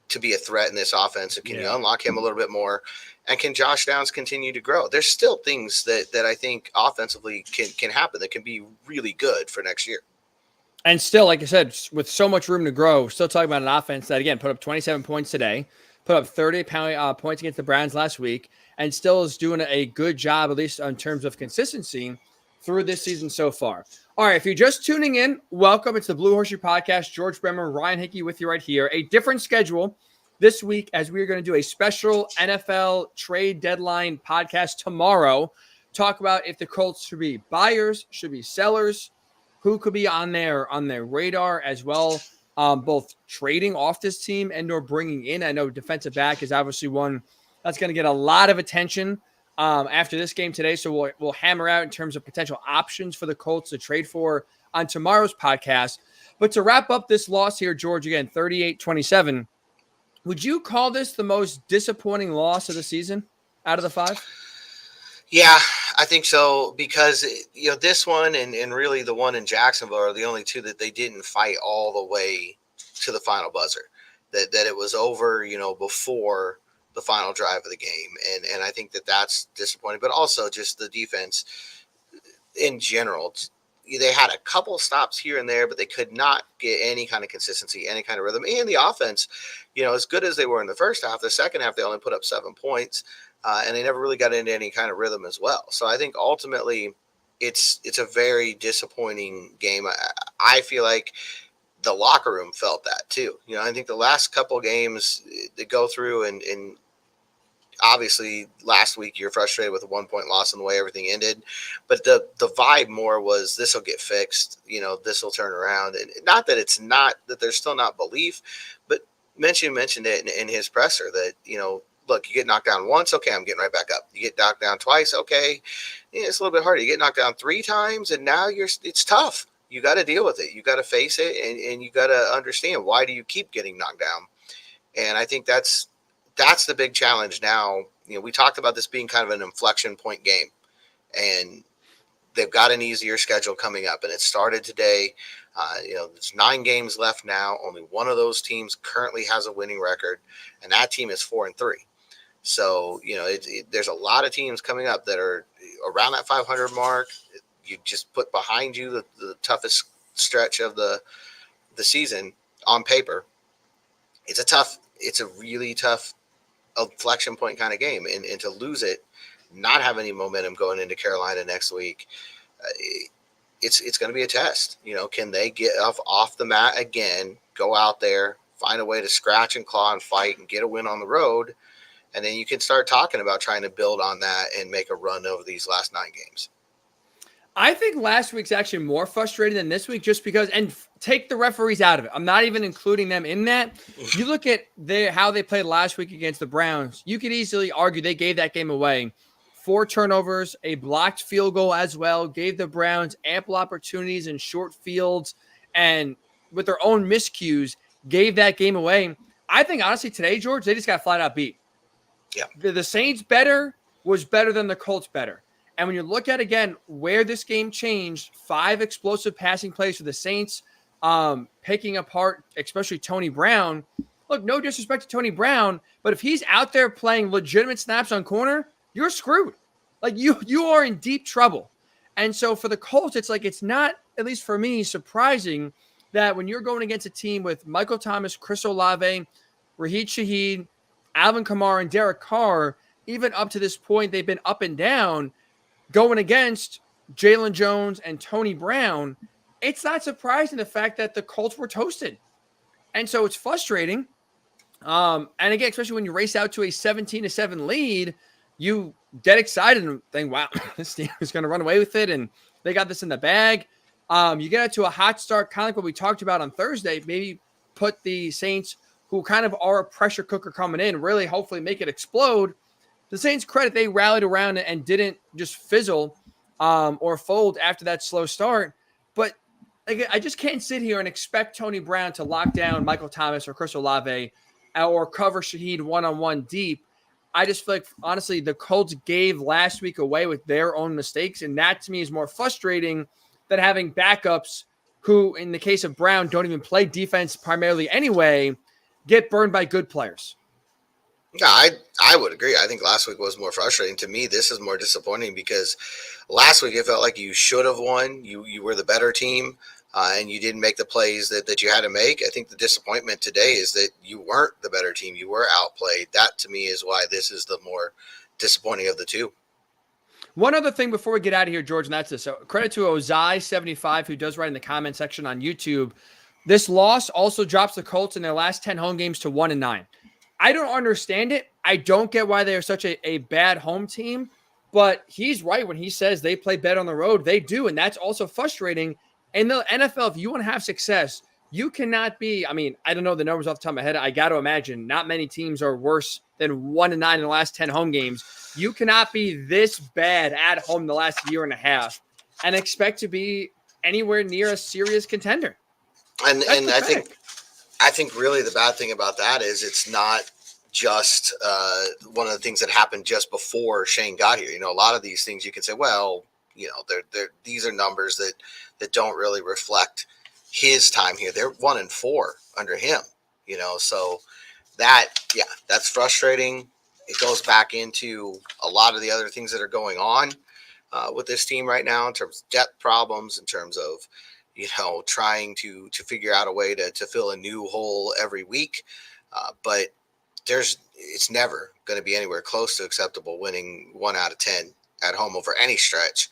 to be a threat in this offense? And can you unlock him a little bit more? And can Josh Downs continue to grow? There's still things that I think offensively can happen that can be really good for next year. And still, like I said, with so much room to grow, still talking about an offense that, again, put up 27 points today, put up 30 points against the Browns last week, and still is doing a good job, at least in terms of consistency, through this season so far. All right, if you're just tuning in, welcome. It's the Blue Horseshoe Podcast. George Bremer, Ryan Hickey with you right here. A different schedule this week, as we're going to do a special NFL trade deadline podcast tomorrow. Talk about if the Colts should be buyers, should be sellers, who could be on their radar as well, both trading off this team and or bringing in. I know defensive back is obviously one that's going to get a lot of attention after this game today. So we'll hammer out in terms of potential options for the Colts to trade for on tomorrow's podcast. But to wrap up this loss here, George, again, 38-27, would you call this the most disappointing loss of the season out of the 5? Yeah, I think so, because this one and really the one in Jacksonville are the only two that they didn't fight all the way to the final buzzer. That it was over, before the final drive of the game, and I think that's disappointing. But also just the defense in general. They had a couple stops here and there, but they could not get any kind of consistency, any kind of rhythm. And the offense, as good as they were in the first half, the second half they only put up 7 points. And they never really got into any kind of rhythm as well. So I think ultimately it's a very disappointing game. I feel like the locker room felt that too. I think the last couple games they go through and obviously last week you're frustrated with a 1-point loss and the way everything ended. But the vibe more was this will get fixed. This will turn around. And not that there's still not belief, but mentioned it in his presser that, look, you get knocked down once, okay, I'm getting right back up. You get knocked down twice, okay, it's a little bit harder. You get knocked down 3 times, and now it's tough. You got to deal with it. You got to face it, and you got to understand why do you keep getting knocked down. And I think that's the big challenge now. We talked about this being kind of an inflection point game, and they've got an easier schedule coming up, and it started today. There's 9 games left now. Only one of those teams currently has a winning record, and that team is 4-3. So, there's a lot of teams coming up that are around that 500 mark. You just put behind you the toughest stretch of the season on paper. It's a really tough inflection point kind of game. And to lose it, not have any momentum going into Carolina next week, it's going to be a test. Can they get off the mat again, go out there, find a way to scratch and claw and fight and get a win on the road? And then you can start talking about trying to build on that and make a run over these last 9 games. I think last week's actually more frustrating than this week just because, and take the referees out of it. I'm not even including them in that. You look at how they played last week against the Browns. You could easily argue they gave that game away. 4 turnovers, a blocked field goal as well, gave the Browns ample opportunities in short fields, and with their own miscues, gave that game away. I think, honestly, today, George, they just got flat out beat. Yeah. The Saints was better than the Colts better. And when you look at, again, where this game changed, 5 explosive passing plays for the Saints, picking apart, especially Tony Brown. Look, no disrespect to Tony Brown, but if he's out there playing legitimate snaps on corner, you're screwed. Like, you are in deep trouble. And so for the Colts, it's not, at least for me, surprising that when you're going against a team with Michael Thomas, Chris Olave, Raheem Shaheed, Alvin Kamara, and Derek Carr, even up to this point, they've been up and down. Going against Jalen Jones and Tony Brown, it's not surprising the fact that the Colts were toasted. And so it's frustrating. And again, especially when you race out to a 17-7 lead, you get excited and think, wow, this team is going to run away with it. And they got this in the bag. You get out to a hot start, kind of like what we talked about on Thursday, maybe put the Saints, who kind of are a pressure cooker coming in, really hopefully make it explode. The Saints, credit, they rallied around it and didn't just fizzle or fold after that slow start. But again, I just can't sit here and expect Tony Brown to lock down Michael Thomas or Chris Olave or cover Shaheed one-on-one deep. I just feel like, honestly, the Colts gave last week away with their own mistakes, and that to me is more frustrating than having backups who, in the case of Brown, don't even play defense primarily anyway, get burned by good players. Yeah, I would agree. I think last week was more frustrating. To me, this is more disappointing because last week it felt like you should have won. You were the better team, and you didn't make the plays that you had to make. I think the disappointment today is that you weren't the better team. You were outplayed. That, to me, is why this is the more disappointing of the two. One other thing before we get out of here, George, and that's this. So credit to Ozai75, who does write in the comment section on YouTube. This loss also drops the Colts in their last 10 home games to 1-9. I don't understand it. I don't get why they are such a bad home team, but he's right when he says they play better on the road. They do, and that's also frustrating. In the NFL, if you want to have success, you cannot be, I don't know the numbers off the top of my head. I got to imagine not many teams are worse than 1-9 in the last 10 home games. You cannot be this bad at home the last year and a half and expect to be anywhere near a serious contender. And I think really the bad thing about that is it's not just one of the things that happened just before Shane got here. A lot of these things you can say, well, these are numbers that don't really reflect his time here. They're 1-4 under him, so that's frustrating. It goes back into a lot of the other things that are going on with this team right now in terms of depth problems, in terms of trying to figure out a way to fill a new hole every week. But it's never going to be anywhere close to acceptable winning 1 out of 10 at home over any stretch.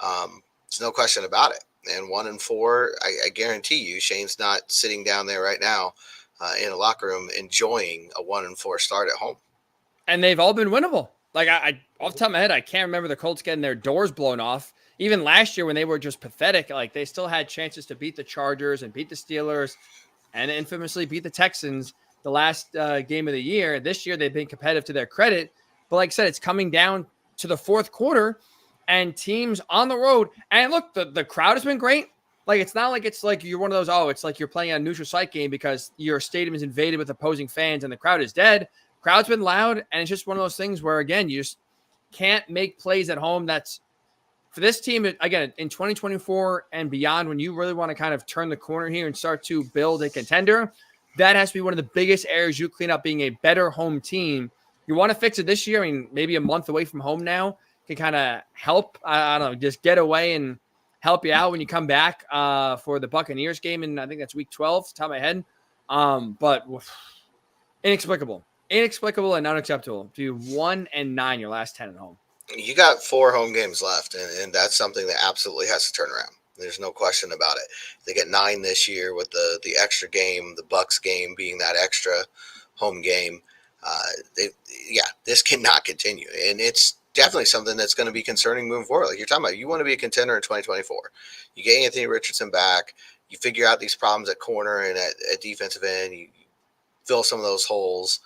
There's no question about it. And 1-4, I guarantee you, Shane's not sitting down there right now in a locker room enjoying a 1-4 start at home. And they've all been winnable. Like I off the top of my head, I can't remember the Colts getting their doors blown off. Even last year when they were just pathetic, like they still had chances to beat the Chargers and beat the Steelers and infamously beat the Texans the last game of the year. This year they've been competitive to their credit. But like I said, it's coming down to the fourth quarter and teams on the road. And look, the crowd has been great. Like it's not like it's like you're one of those, it's like you're playing a neutral site game because your stadium is invaded with opposing fans and the crowd is dead. Crowd's been loud, and it's just one of those things where, again, you just can't make plays at home. That's for this team, again, in 2024 and beyond, when you really want to kind of turn the corner here and start to build a contender, that has to be one of the biggest areas you clean up being a better home team. you want to fix it this year. I mean, maybe a month away from home now can kind of help. I don't know, just get away and help you out when you come back for the Buccaneers game. And I think that's week 12, top of my head. But inexplicable and unacceptable to 1-9 your last 10 at home. You got 4 home games left, and that's something that absolutely has to turn around. There's no question about it. They get 9 this year with the extra game, the Bucks game being that extra home game. This cannot continue, and it's definitely something that's going to be concerning moving forward. Like you're talking about, you want to be a contender in 2024. You get Anthony Richardson back. You figure out these problems at corner and at defensive end. You fill some of those holes.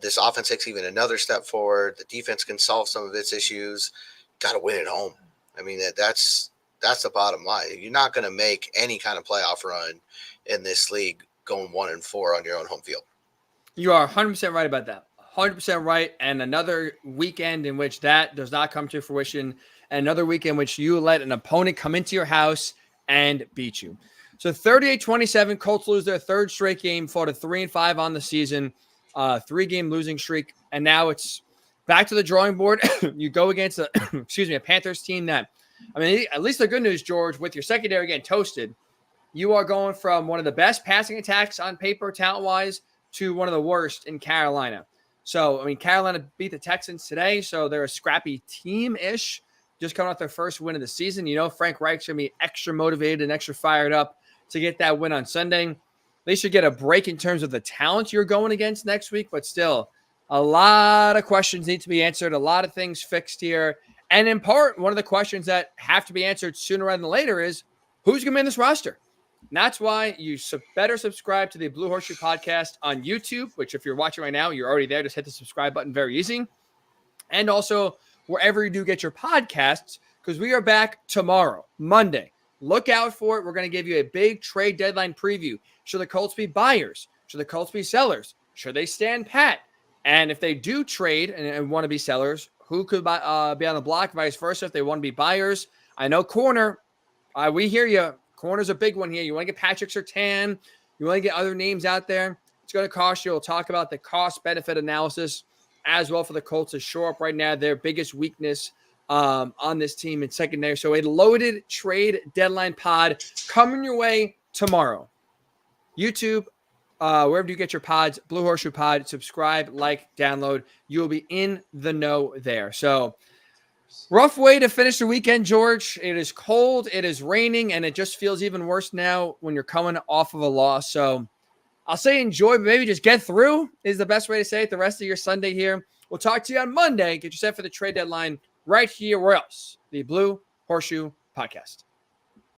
This offense takes even another step forward. The defense can solve some of its issues. Got to win at home. I mean, that's the bottom line. You're not going to make any kind of playoff run in this league going 1-4 on your own home field. You are 100% right about that. 100% right. And another weekend in which that does not come to fruition. And another weekend in which you let an opponent come into your house and beat you. So 38-27, Colts lose their third straight game, fought a 3-5 on the season, 3-game losing streak. And now it's back to the drawing board. You go against a Panthers team that, I mean, at least the good news, George, with your secondary getting toasted, you are going from one of the best passing attacks on paper, talent-wise, to one of the worst in Carolina. So, I mean, Carolina beat the Texans today, so they're a scrappy team-ish, just coming off their first win of the season. You know, Frank Reich's going to be extra motivated and extra fired up to get that win on Sunday. They should get a break in terms of the talent you're going against next week, but still, a lot of questions need to be answered, a lot of things fixed here. And in part, one of the questions that have to be answered sooner rather than later is, who's going to be in this roster? And that's why you better subscribe to the Blue Horseshoe podcast on YouTube, which if you're watching right now, you're already there. Just hit the subscribe button. Very easy. And also wherever you do get your podcasts, because we are back tomorrow, Monday. Look out for it. We're going to give you a big trade deadline preview. Should the Colts be buyers? Should the Colts be sellers? Should they stand pat? And if they do trade and want to be sellers, who could be on the block, vice versa, if they want to be buyers? I know corner. We hear you. Corner's a big one here. You want to get Patrick Surtain. You want to get other names out there. It's going to cost you. We'll talk about the cost-benefit analysis as well for the Colts to shore up right now their biggest weakness on this team in secondary. So a loaded trade deadline pod coming your way tomorrow. YouTube, wherever you get your pods, Blue Horseshoe Pod, subscribe, like, download. You'll be in the know there. So rough way to finish the weekend, George. It is cold, it is raining, and it just feels even worse now when you're coming off of a loss. So I'll say enjoy, but maybe just get through is the best way to say it the rest of your Sunday here. We'll talk to you on Monday. Get you set for the trade deadline right here. Where else? The Blue Horseshoe Podcast.